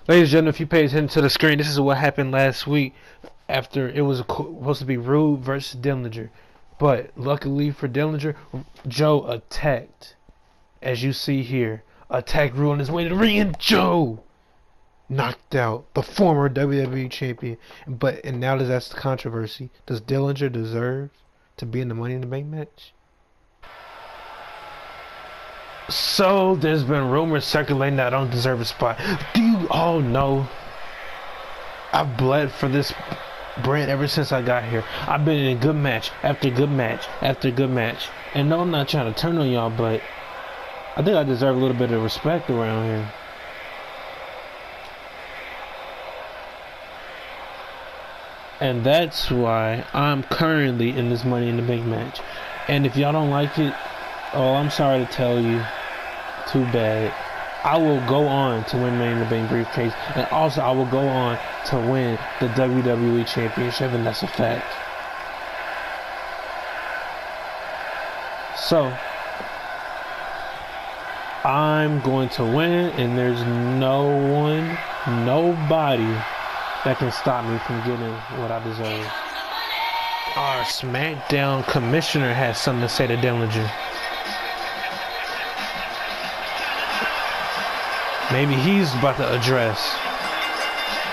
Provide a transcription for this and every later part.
Ladies and gentlemen, if you pay attention to the screen, this is what happened last week after it was supposed to be Rude versus Dillinger. But luckily for Dillinger, Joe attacked. As you see here, attacked Rude on his way to the ring, and Joe knocked out the former WWE champion. And now that's the controversy. Does Dillinger deserve to be in the Money in the Bank match? So there's been rumors circulating that I don't deserve a spot. Do you all know I've bled for this brand ever since I got here? I've been in a good match after good match after good match. And no, I'm not trying to turn on y'all, but I think I deserve a little bit of respect around here. And that's why I'm currently in this Money in the Bank match. And if y'all don't like it, oh, I'm sorry to tell you. Too bad. I will go on to win Money in the Bank briefcase, and also I will go on to win the WWE Championship, and that's a fact. So I'm going to win, and there's nobody that can stop me from getting what I deserve. Our Smackdown Commissioner has something to say to Dillinger. Maybe he's about to address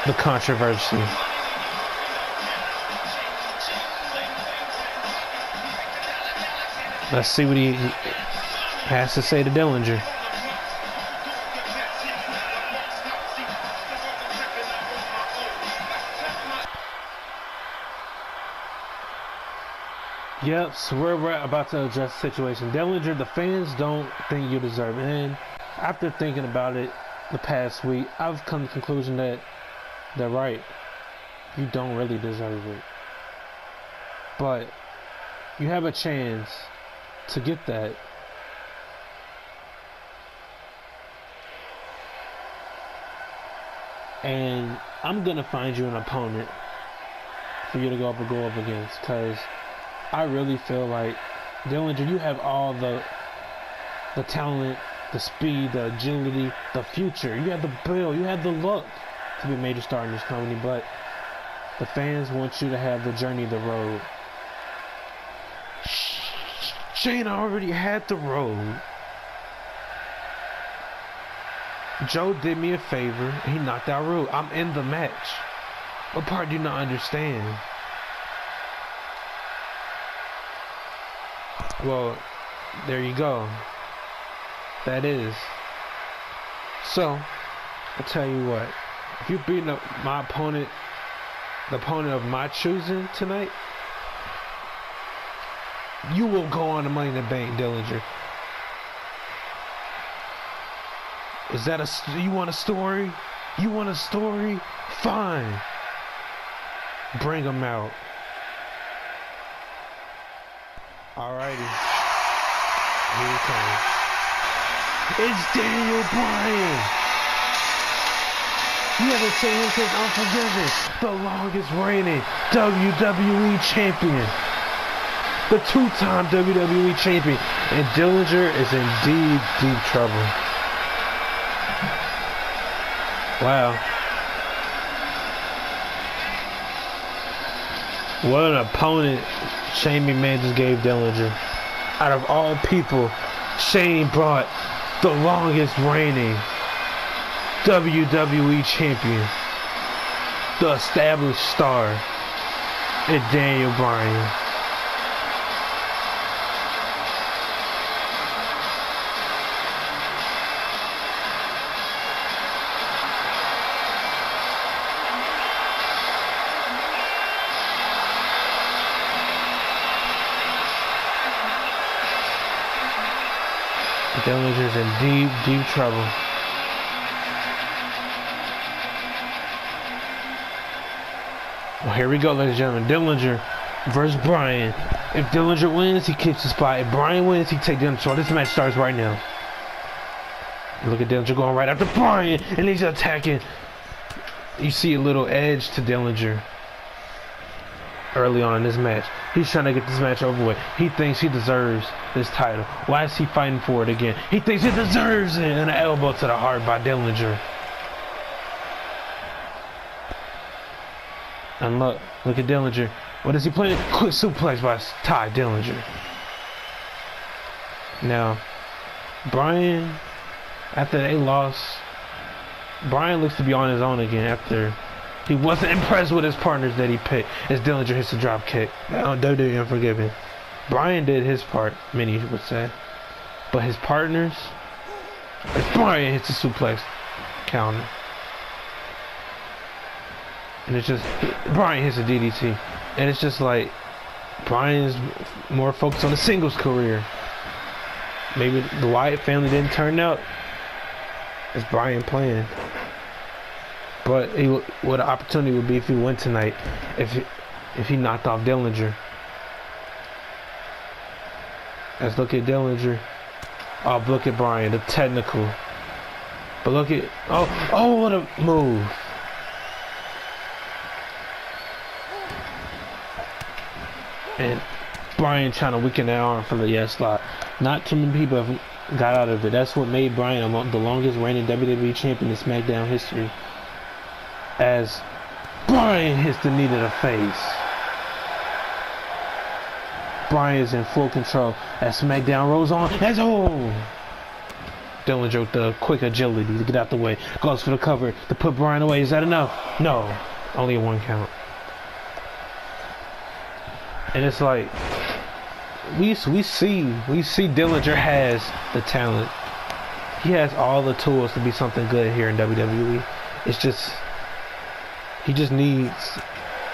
the controversy. Let's see what he has to say to Dillinger. Yep, so we're about to address the situation. Dillinger, the fans don't think you deserve it. And after thinking about it the past week, I've come to the conclusion that they're right. You don't really deserve it. But you have a chance to get that. And I'm going to find you an opponent for you to go up against. Because I really feel like, Dillinger, you have all the talent, the speed, the agility, the future. You have the build, you have the look to be a major star in this company, but the fans want you to have the journey, the road. Shane already had the road. Joe did me a favor. He knocked out Rude. I'm in the match. What part do you not understand? Well, there you go. That is. So, I'll tell you what. If you beat my opponent, the opponent of my choosing tonight, you will go on to Money in the Bank, Dillinger. Is that you want a story? You want a story? Fine. Bring them out. Alrighty. Here he comes. It's Daniel Bryan. You haven't seen him since Unforgiven, the longest reigning WWE champion, the two-time WWE champion, and Dillinger is in deep trouble. Wow. What an opponent Shane McMahon just gave Dillinger. Out of all people, Shane brought the longest reigning WWE champion, the established star, and Daniel Bryan. Dillinger's in deep trouble. Well, here we go, ladies and gentlemen. Dillinger versus Bryan. If Dillinger wins, he keeps the spot. If Bryan wins, he takes Dillinger. So this match starts right now. Look at Dillinger going right after Bryan, and he's attacking. You see a little edge to Dillinger early on in this match. He's trying to get this match over with. He thinks he deserves this title. Why is he fighting for it again? He thinks he deserves it. And an elbow to the heart by Dillinger. And look at Dillinger. What is he playing? Quick suplex by Ty Dillinger. Now, Brian, after they lost, Brian looks to be on his own again after he wasn't impressed with his partners that he picked as Dillinger hits the drop kick. Now, WWE Unforgiven. Brian did his part, many would say. But his partners, as Brian hits the suplex counter. And it's just, Brian hits a DDT. And it's just like, Brian's more focused on the singles career. Maybe the Wyatt family didn't turn out as Brian planned. But what an opportunity would be if he went tonight, if he knocked off Dillinger. Let's look at Dillinger. Oh, look at Brian, the technical. But look at, oh, what a move. And Brian trying to weaken that arm for the yes slot. Not too many people have got out of it. That's what made Brian the longest reigning WWE champion in SmackDown history. As Brian hits the knee to the face. Brian is in full control as SmackDown rolls on. As Dillinger with the quick agility to get out the way. Goes for the cover to put Brian away. Is that enough? No. Only a 1 count. And it's like we see Dillinger has the talent. He has all the tools to be something good here in WWE. It's just he just needs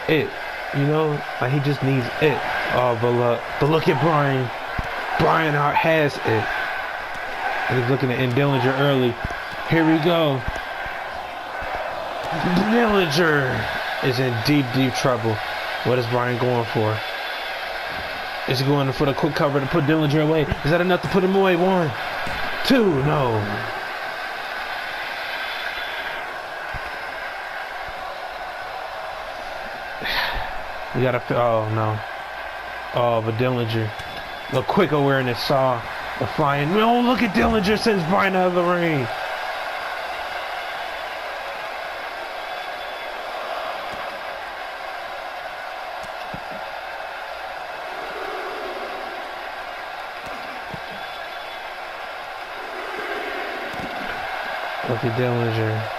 it, you know, like he just needs it. Oh, but look at Brian. Brian has it. And he's looking at Dillinger early. Here we go. Dillinger is in deep trouble. What is Brian going for? Is he going for the quick cover to put Dillinger away? Is that enough to put him away? 1, 2, no. You gotta, oh no. Oh, but Dillinger, the quick awareness saw the flying. No, look at Dillinger sends Brian out of the ring. Look at Dillinger.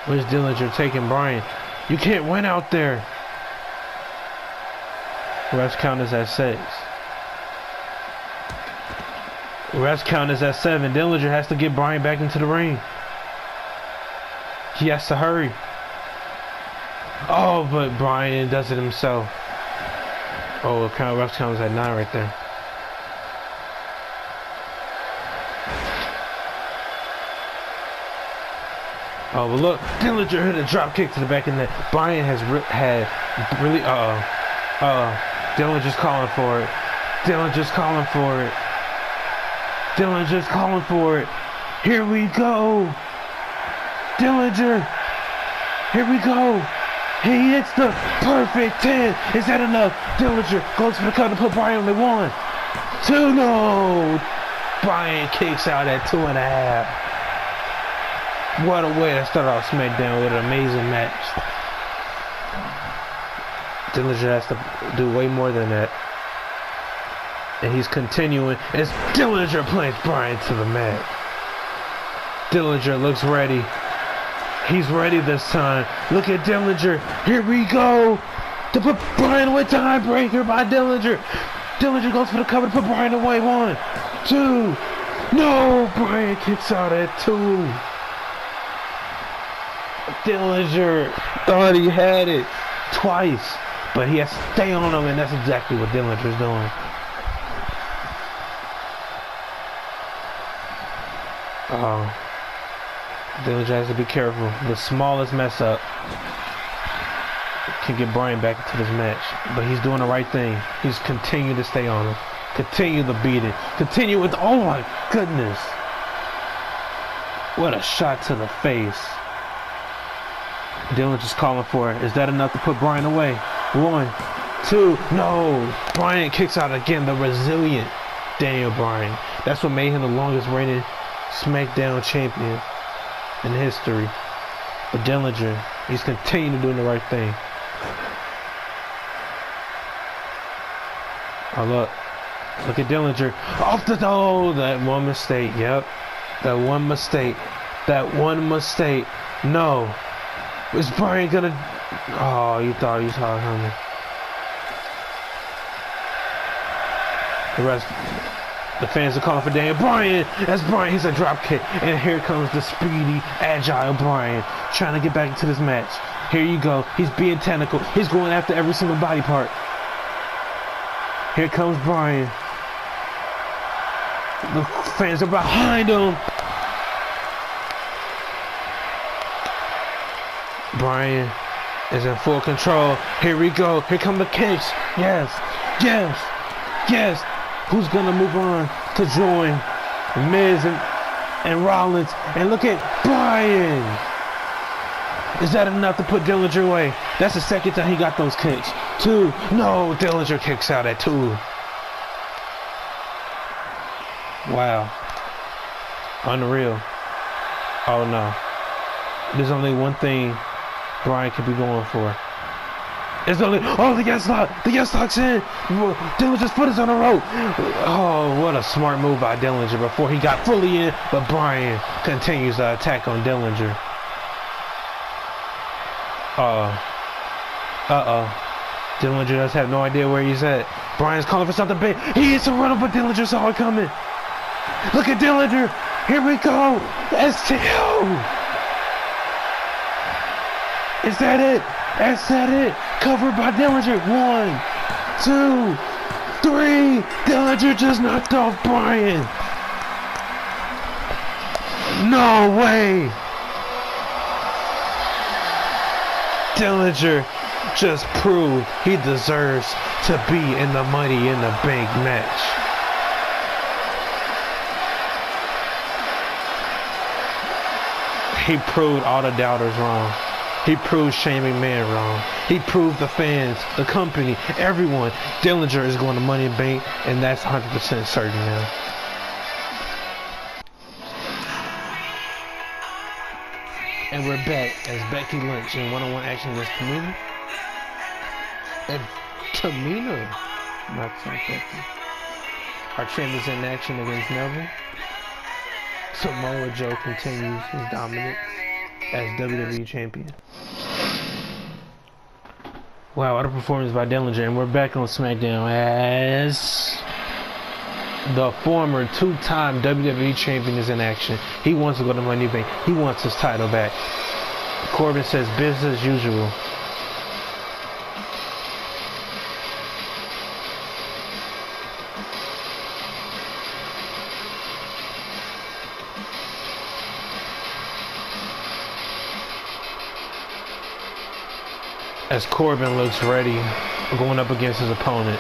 Where's Dillinger taking Brian? You can't win out there. Refs count is at 6. Refs count is at 7. Dillinger has to get Brian back into the ring. He has to hurry. Oh, but Brian does it himself. Oh, refs count is at 9 right there. Oh, but look, Dillinger hit a drop kick to the back of the net. Brian has really, Dillinger's calling for it. Dillinger's calling for it. Dillinger's calling for it. Here we go. Dillinger. Here we go. He hits the perfect 10. Is that enough? Dillinger goes for the cut to put Brian on the 1, 2, no. Brian kicks out at 2.5. What a way to start off SmackDown with an amazing match. Dillinger has to do way more than that. And he's continuing as Dillinger plants Brian to the mat. Dillinger looks ready. He's ready this time. Look at Dillinger. Here we go. To put Brian away. Tiebreaker by Dillinger. Dillinger goes for the cover to put Brian away. 1, 2. No. Brian kicks out at 2. Dillinger thought he had it twice, but he has to stay on him, and that's exactly what Dillinger's doing. Oh, Dillinger has to be careful. The smallest mess up can get Brian back into this match, but he's doing the right thing. He's continuing to stay on him, continue to beat it, continue with. Oh my goodness! What a shot to the face. Dillinger's calling for it. Is that enough to put Brian away? 1, 2, no. Brian kicks out again. The resilient Daniel Bryan. That's what made him the longest reigning SmackDown champion in history. But Dillinger, he's continuing doing the right thing. Oh look at Dillinger off the door. That one mistake. Yep, that one mistake. That one mistake. No, is Bryan gonna? Oh, you thought you saw it coming. The rest, the fans are calling for Daniel Bryan. That's Bryan. He's a drop kick, and here comes the speedy, agile Bryan trying to get back into this match. Here you go. He's being technical. He's going after every single body part. Here comes Bryan. The fans are behind him. Bryan is in full control. Here we go. Here come the kicks. Yes. Yes. Yes. Who's gonna move on to join Miz and Rollins? And look at Bryan. Is that enough to put Dillinger away? That's the second time he got those kicks. 2. No, Dillinger kicks out at 2. Wow. Unreal. Oh no. There's only one thing Bryan could be going for. It's only, oh, the yes lock. The yes lock's in. Dillinger's foot is on the rope. Oh, what a smart move by Dillinger before he got fully in. But Bryan continues the attack on Dillinger. Dillinger does have no idea where he's at. Bryan's calling for something big. He hits a run up, but Dillinger saw it coming. Look at Dillinger. Here we go. STO. Is that it? Is that it? Covered by Dillinger. 1, 2, 3. Dillinger just knocked off Bryan. No way. Dillinger just proved he deserves to be in the Money in the Bank match. He proved all the doubters wrong. He proved Shane McMahon wrong. He proved the fans, the company, everyone. Dillinger is going to Money in the Bank, and that's 100% certain now. And we're back as Becky Lynch in one-on-one action against Tamina. And Tamina knocks out Becky. Our champion's in action against Neville. Samoa Joe continues his dominance as WWE champion. Wow, what a performance by Dillinger. And we're back on Smackdown as the former 2-time WWE champion is in action. He wants to go to Money in the Bank. He wants his title back. Corbin says business as usual. As Corbin looks ready, going up against his opponent.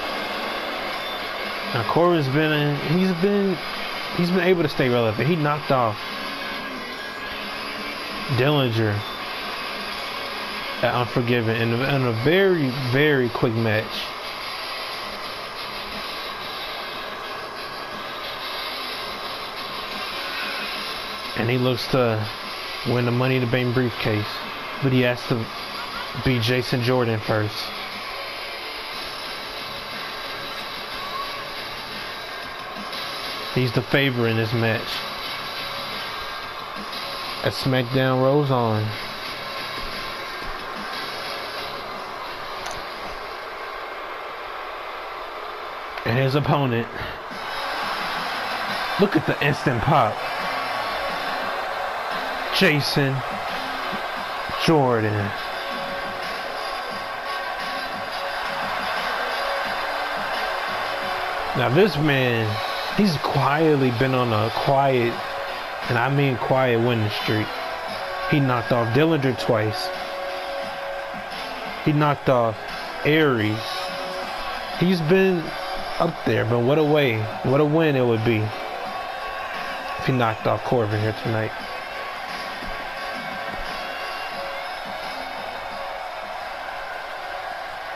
Now Corbin's he's been able to stay relevant. He knocked off Dillinger at Unforgiven in a very, very quick match. And he looks to win the Money in the Bank briefcase, but he has to beat Jason Jordan first. He's the favorite in this match. As SmackDown rolls on. And his opponent. Look at the instant pop. Jason Jordan. Now this man, he's quietly been on a quiet, and I mean quiet, winning streak. He knocked off Dillinger twice. He knocked off Aries. He's been up there, but what a win it would be if he knocked off Corbin here tonight.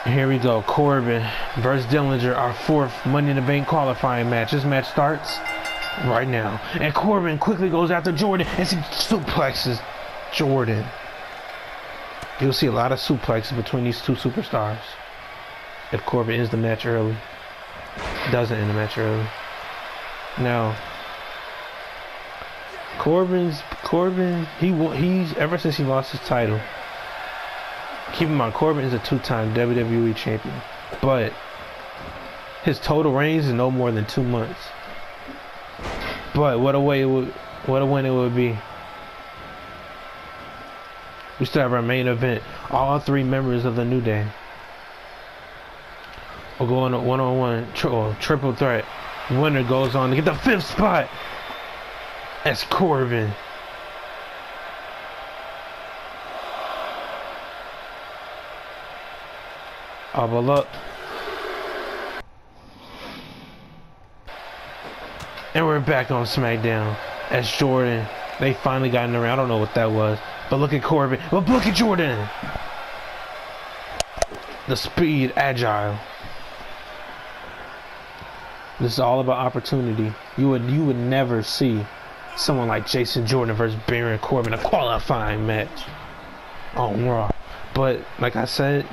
Here we go. Corbin versus Dillinger, our 4th Money in the Bank qualifying match. This match starts right now. And Corbin quickly goes after Jordan and he suplexes Jordan. You'll see a lot of suplexes between these two superstars. If Corbin ends the match early. Doesn't end the match early. Now, Corbin, he's ever since he lost his title. Keep in mind, Corbin is a 2-time WWE champion, but his total reigns is no more than 2 months. But what a win it would be. We still have our main event. All 3 members of the New Day will go on a one-on-one triple threat. Winner goes on to get the 5th spot. That's Corbin. But look. And we're back on Smackdown. As Jordan, they finally got in the ring. I don't know what that was. But look at Corbin. But look at Jordan. The speed, agile. This is all about opportunity. You would never see someone like Jason Jordan versus Baron Corbin, a qualifying match on Raw. But like I said,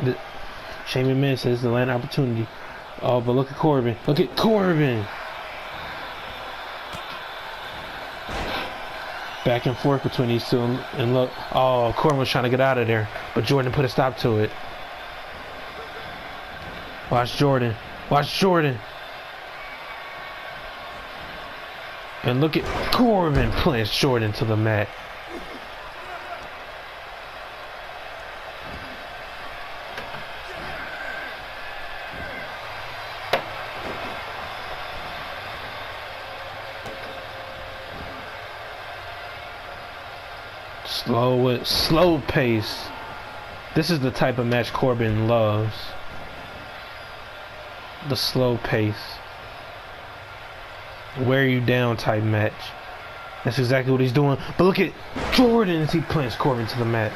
Shane McMahon says the land opportunity. Oh, but look at Corbin. Look at Corbin. Back and forth between these two. And look, oh, Corbin was trying to get out of there, but Jordan put a stop to it. Watch Jordan. Watch Jordan. And look at Corbin plants Jordan to the mat. Slow pace. This is the type of match Corbin loves. The slow pace. Wear you down type match. That's exactly what he's doing. But look at Jordan as he plants Corbin to the mat.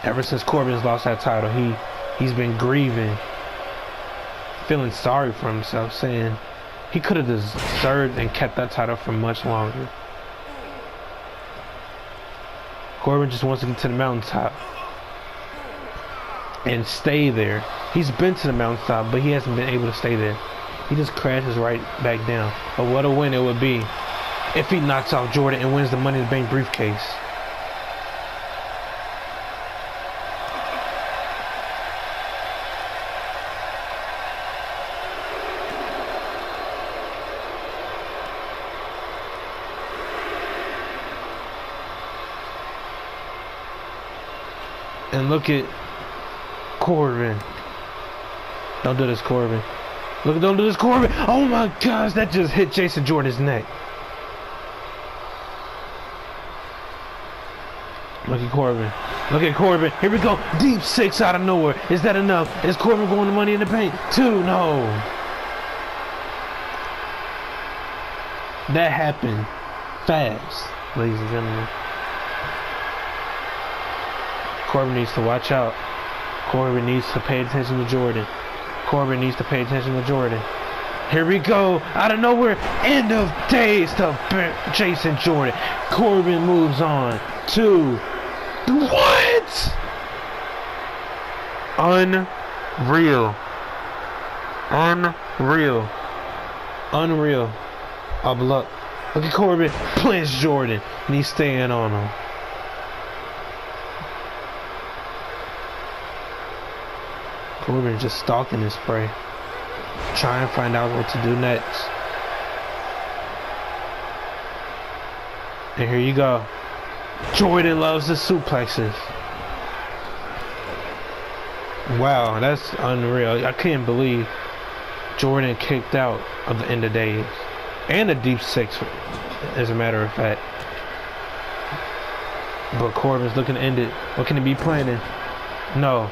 Ever since Corbin's lost that title, he's been grieving, feeling sorry for himself, saying he could have deserved and kept that title for much longer. Corbin just wants to get to the mountaintop and stay there. He's been to the mountaintop, but he hasn't been able to stay there. He just crashes right back down. But what a win it would be if he knocks off Jordan and wins the Money in the Bank briefcase. And look at Corbin. Don't do this, Corbin. Look, don't do this, Corbin. Oh my gosh, that just hit Jason Jordan's neck. Look at Corbin. Look at Corbin. Here we go. Deep 6 out of nowhere. Is that enough? Is Corbin going to Money in the Bank? 2, no. That happened fast, ladies and gentlemen. Corbin needs to watch out. Corbin needs to pay attention to Jordan. Corbin needs to pay attention to Jordan. Here we go. Out of nowhere. End of days to Jason Jordan. Corbin moves on to... What? Unreal. Unreal. Unreal. Oh, but look at Corbin. Plants Jordan. And he's staying on him. Corbin just stalking his prey. Trying to find out what to do next. And here you go. Jordan loves the suplexes. Wow, that's unreal. I can't believe Jordan kicked out of the End of Days. And a deep 6, as a matter of fact. But Corbin's looking to end it. What can he be planning? No.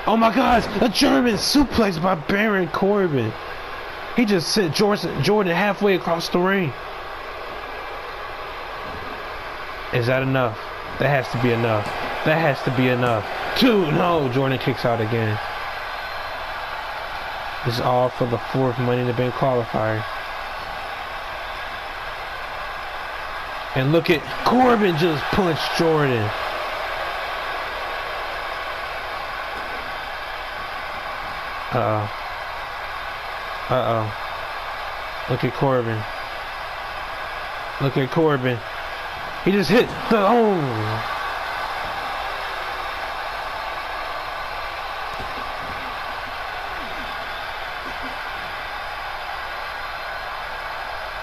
Oh my gosh, a German suplex by Baron Corbin. He just sent Jordan halfway across the ring. Is that enough? That has to be enough. That has to be enough. 2, no, Jordan kicks out again. This is all for the 4th Money in the Bank qualifier. And look at Corbin just punched Jordan. Look at Corbin. Look at Corbin. He just hit the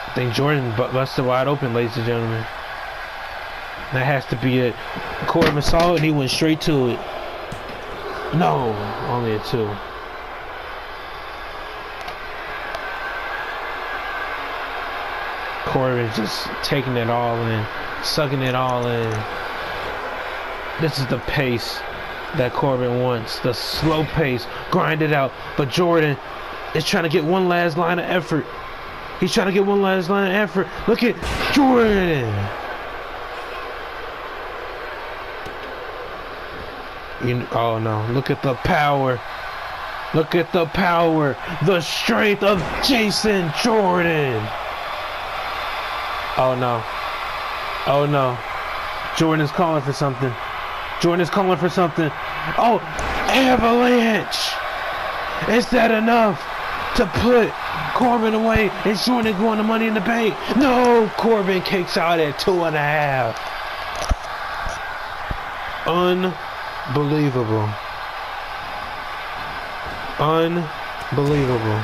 I think Jordan busted wide open, ladies and gentlemen. That has to be it. Corbin saw it and he went straight to it. No, only a 2. Corbin just taking it all in, sucking it all in. This is the pace that Corbin wants, the slow pace, grind it out. But Jordan is trying to get one last line of effort. He's trying to get one last line of effort. Look at Jordan. Oh no, look at the power. Look at the power, the strength of Jason Jordan. Oh no. Oh no. Jordan is calling for something. Jordan is calling for something. Oh, avalanche. Is that enough to put Corbin away? Is Jordan going to Money in the Bank? No, Corbin kicks out at 2.5. Unbelievable. Unbelievable.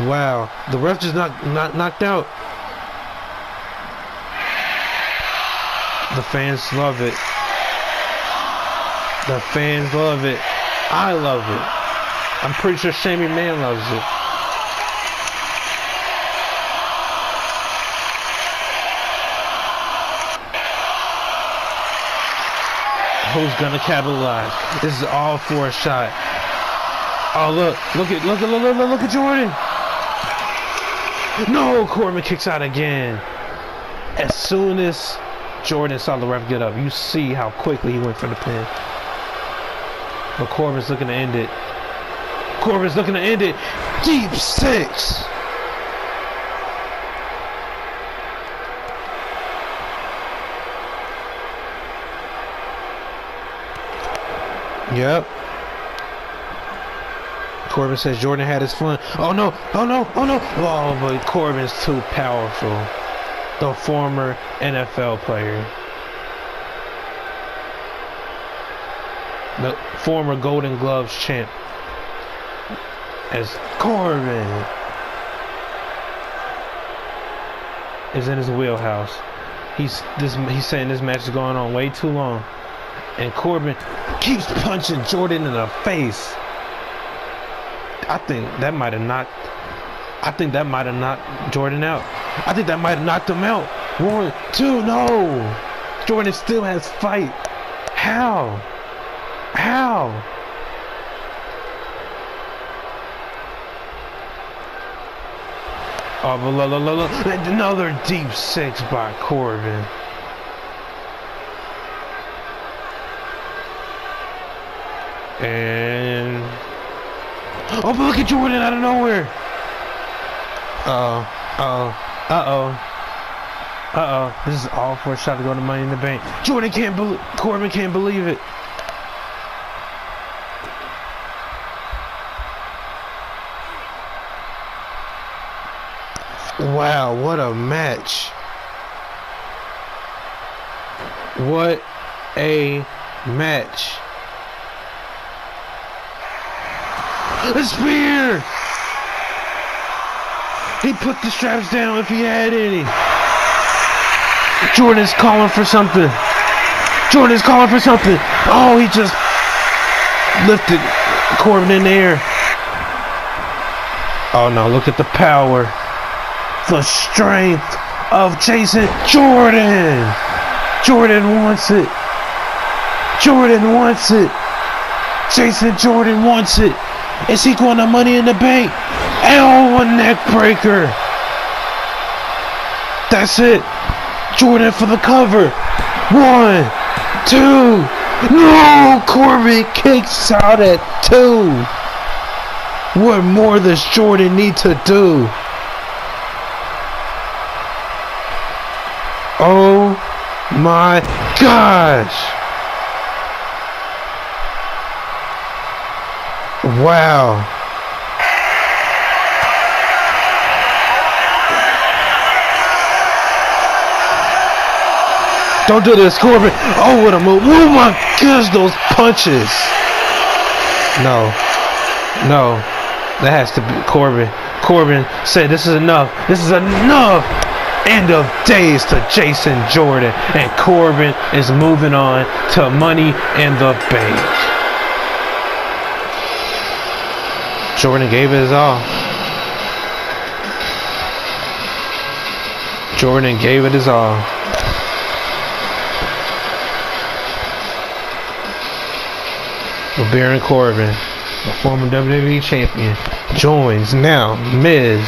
Wow, the ref just knocked out. The fans love it. The fans love it. I love it. I'm pretty sure Shamey Man loves it. Who's gonna capitalize? This is all for a shot. Oh look at Jordan. No, Corbin kicks out again. As soon as Jordan saw the ref get up, you see how quickly he went for the pin. But Corbin's looking to end it. Corbin's looking to end it. Deep 6. Yep. Corbin says Jordan had his fun. Oh no, oh no, oh no. Oh, but Corbin's too powerful. The former NFL player. The former Golden Gloves champ. As Corbin is in his wheelhouse. He's saying this match is going on way too long. And Corbin keeps punching Jordan in the face. I think that might have knocked Jordan out. I think that might have knocked him out. 1, 2, no. Jordan still has fight. How? How? Oh, but another deep 6 by Corbin. And oh, but look at Jordan out of nowhere. This is all for a shot to go to Money in the Bank. Corbin can't believe it. Wow, what a match. What a match. A spear! He put the straps down if he had any. Jordan's calling for something. Jordan's calling for something. Oh, he just lifted Corbin in the air. Oh no, look at the power. The strength of Jason Jordan. Jordan wants it. Jordan wants it. Jason Jordan wants it. Is he going to Money in the Bank? Oh, a neck breaker. That's it. Jordan for the cover. 1, 2. No! Corbin kicks out at 2. What more does Jordan need to do? Oh my gosh! Wow. Don't do this, Corbin. Oh, what a move. Oh my gosh, those punches. No. No. That has to be Corbin. Corbin said this is enough. This is enough. End of days to Jason Jordan. And Corbin is moving on to Money in the Bank. Jordan gave it his all. Jordan gave it his all. Baron Corbin, a former WWE champion, joins now Miz,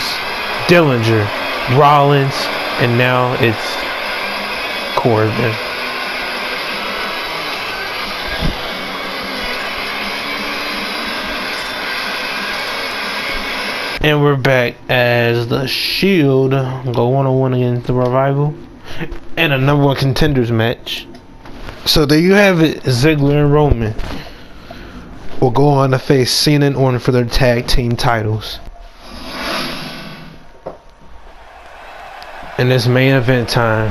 Dillinger, Rollins, and now it's Corbin. And we're back as the Shield go 1-on-1 against the Revival and a number one contenders match. So there you have it. Ziggler and Roman will go on to face Cena and Orton for their tag team titles. And it's main event time.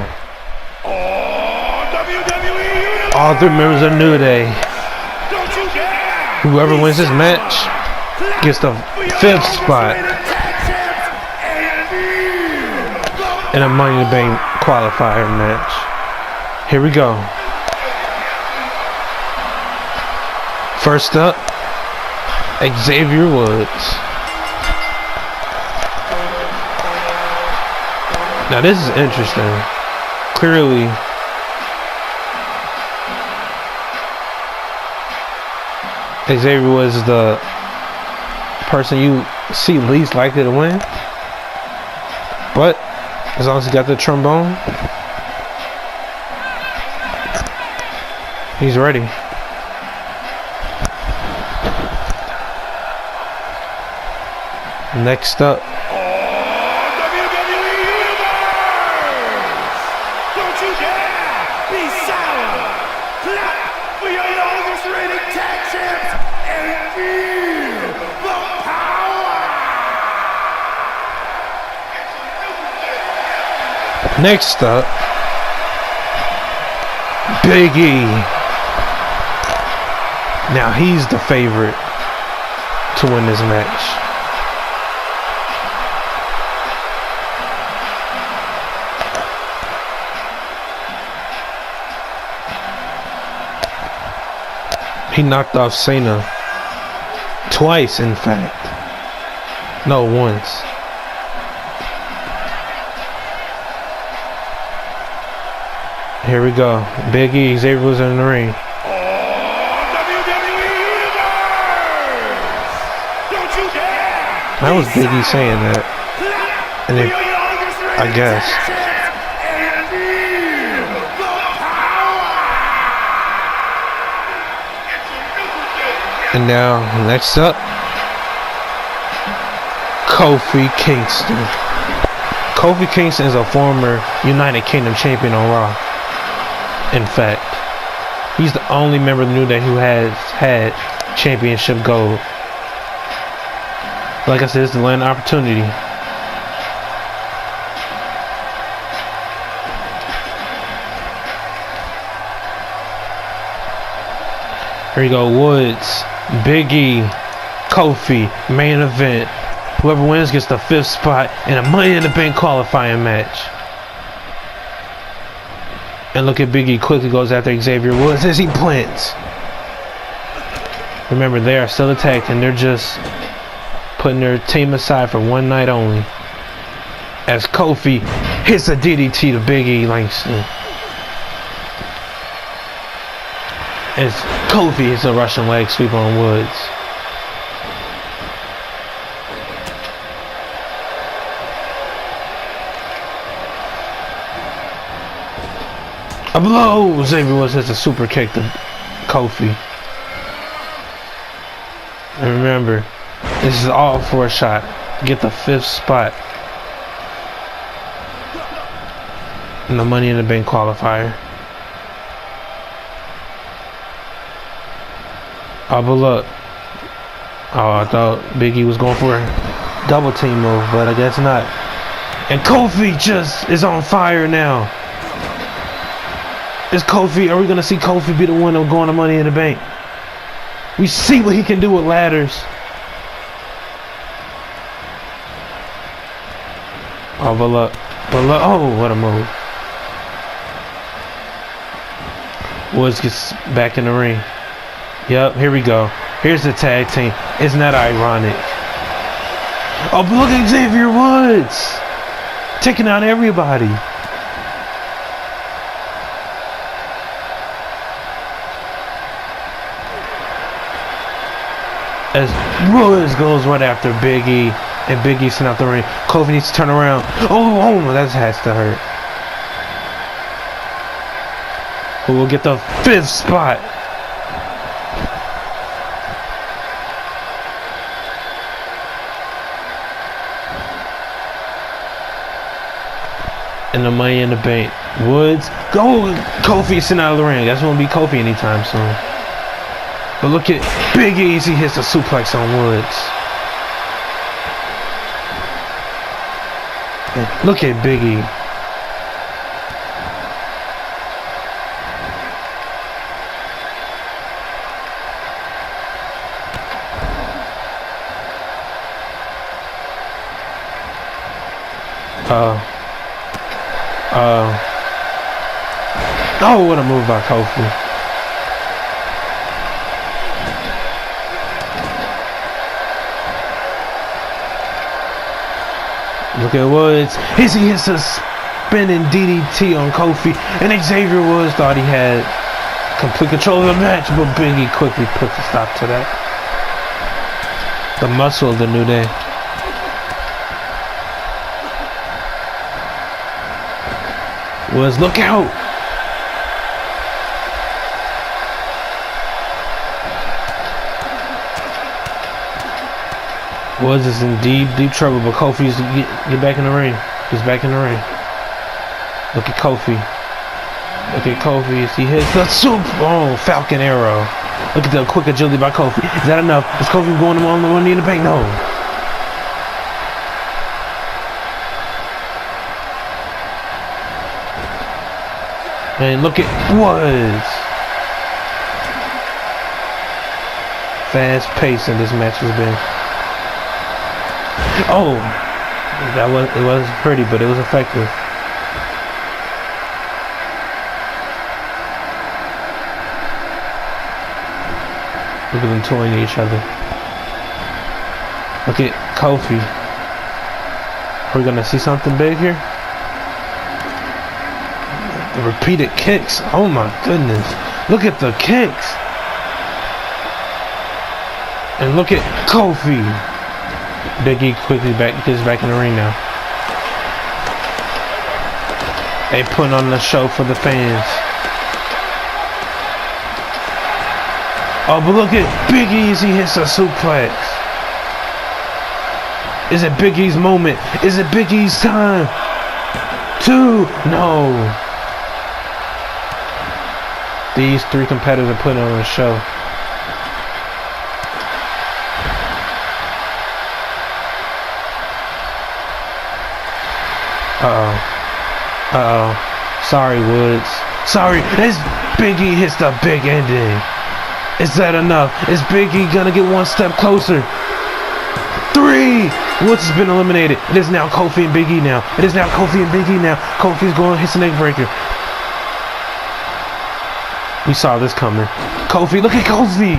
All 3 members of New Day. Whoever wins this match gets the 5th spot in a Money in the Bank qualifier match. Here we go. First up, Xavier Woods. Now this is interesting. Clearly, Xavier Woods is the person you see least likely to win. But as long as he got the trombone, he's ready. Next up, WWE Universe! Don't you dare be sour! Clap for your longest reigning tag champs and feel the power! next up, Big E. Now he's the favorite to win this match. He knocked off Cena twice, in fact. No, once. Here we go. Big E, Xavier was in the ring. WWE Universe! Don't you dare! That was Big E saying that. And if, I guess. And now, next up, Kofi Kingston. Kofi Kingston is a former United Kingdom champion on Raw. In fact, he's the only member of the New Day who has had championship gold. Like I said, it's the land opportunity. Here you go, Woods, Big E, Kofi, main event. Whoever wins gets the 5th spot in a Money in the Bank qualifying match. And look at Big E quickly goes after Xavier Woods as he plants. Remember, they are still attacked and they're just putting their team aside for one night only. As Kofi hits a DDT to Big E Langston. As Kofi hits a Russian leg sweep on Woods. A blow! Xavier Woods hits a super kick to Kofi. And remember, this is all for a shot. Get the 5th spot in the Money in the Bank qualifier. Oh, but look. Oh, I thought Big E was going for a double team move, but I guess not. And Kofi just is on fire now. Is Kofi, are we going to see Kofi be the one of going to Money in the Bank? We see what he can do with ladders. Oh, but look. Oh, what a move. Woods gets back in the ring. Yep, here we go. Here's the tag team. Isn't that ironic? Oh, but look at Xavier Woods. Taking out everybody. As Woods goes right after Big E, and Big E sent out the ring. Kofi needs to turn around. Oh, that has to hurt. Who will get the 5th spot? In the Money in the Bank. Woods. Go! Kofi sent out of the ring. That's won't be Kofi anytime soon. But look at Big E as he hits a suplex on Woods. And look at Big E. Oh, what a move by Kofi. Look at Woods. He hits a spinning DDT on Kofi. And Xavier Woods thought he had complete control of the match, but Big E quickly puts a stop to that. The muscle of the New Day. Woods, look out! Woods is in deep trouble, but Kofi's get back in the ring. He's back in the ring. Look at Kofi. Look at Kofi as he hits the Falcon Arrow. Look at the quick agility by Kofi. Is that enough? Is Kofi going on the Money in the Bank? No. And look at Woods. Fast pace in this match has been. Oh, it wasn't pretty, but it was effective. Look at them toying each other. Look at Kofi. We're gonna see something big here. The repeated kicks. Oh my goodness! Look at the kicks. And look at Kofi. Big E quickly gets back in the ring now. They putting on the show for the fans. Oh, but look at Big E as he hits a suplex. Is it Big E's moment? Is it Big E's time? 2? No. These 3 competitors are putting on a show. Sorry, Woods. Sorry. As Big E hits the big ending. Is that enough? Is Big E gonna get one step closer? 3! Woods has been eliminated. It is now Kofi and Big E now. It is now Kofi and Big E now. Kofi's going to hit the neck breaker. We saw this coming. Kofi, look at Kofi!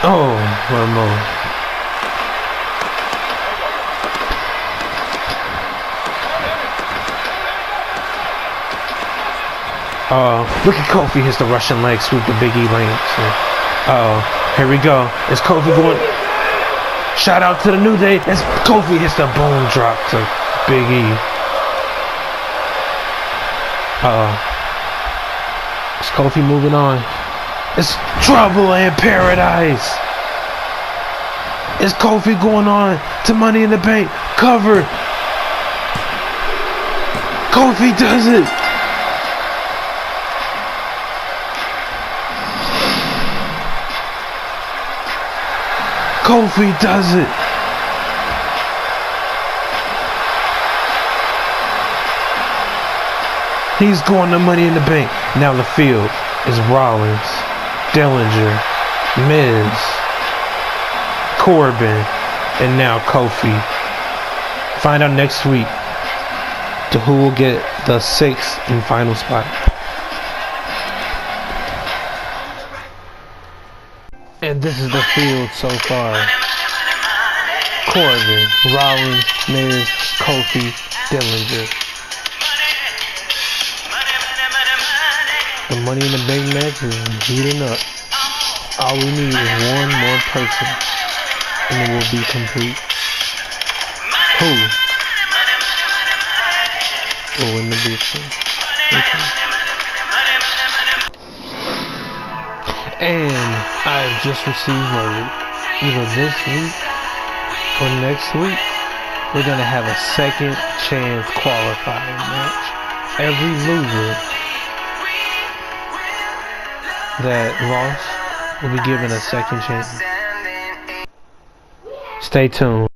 Oh, what a move. Look at Kofi hits the Russian leg sweep to Big E lands. Here we go. Is Kofi going? Shout out to the New Day. As Kofi hits the bone drop to Big E. Is Kofi moving on? It's trouble in paradise. Is Kofi going on to Money in the Bank? Covered. Kofi does it. Kofi does it. He's going to Money in the Bank. Now the field is Rollins, Dillinger, Miz, Corbin, and now Kofi. Find out next week to who will get the 6th and final spot. And this is the field so far. Corbin, Rollins, Miz, Kofi, Dillinger. The Money in the Bank match is heating up. All we need is one more person, and it will be complete. Who will win the big thing? And I've just received word. Either this week or next week, we're gonna have a second chance qualifying match. Every loser that lost will be given a second chance. Stay tuned.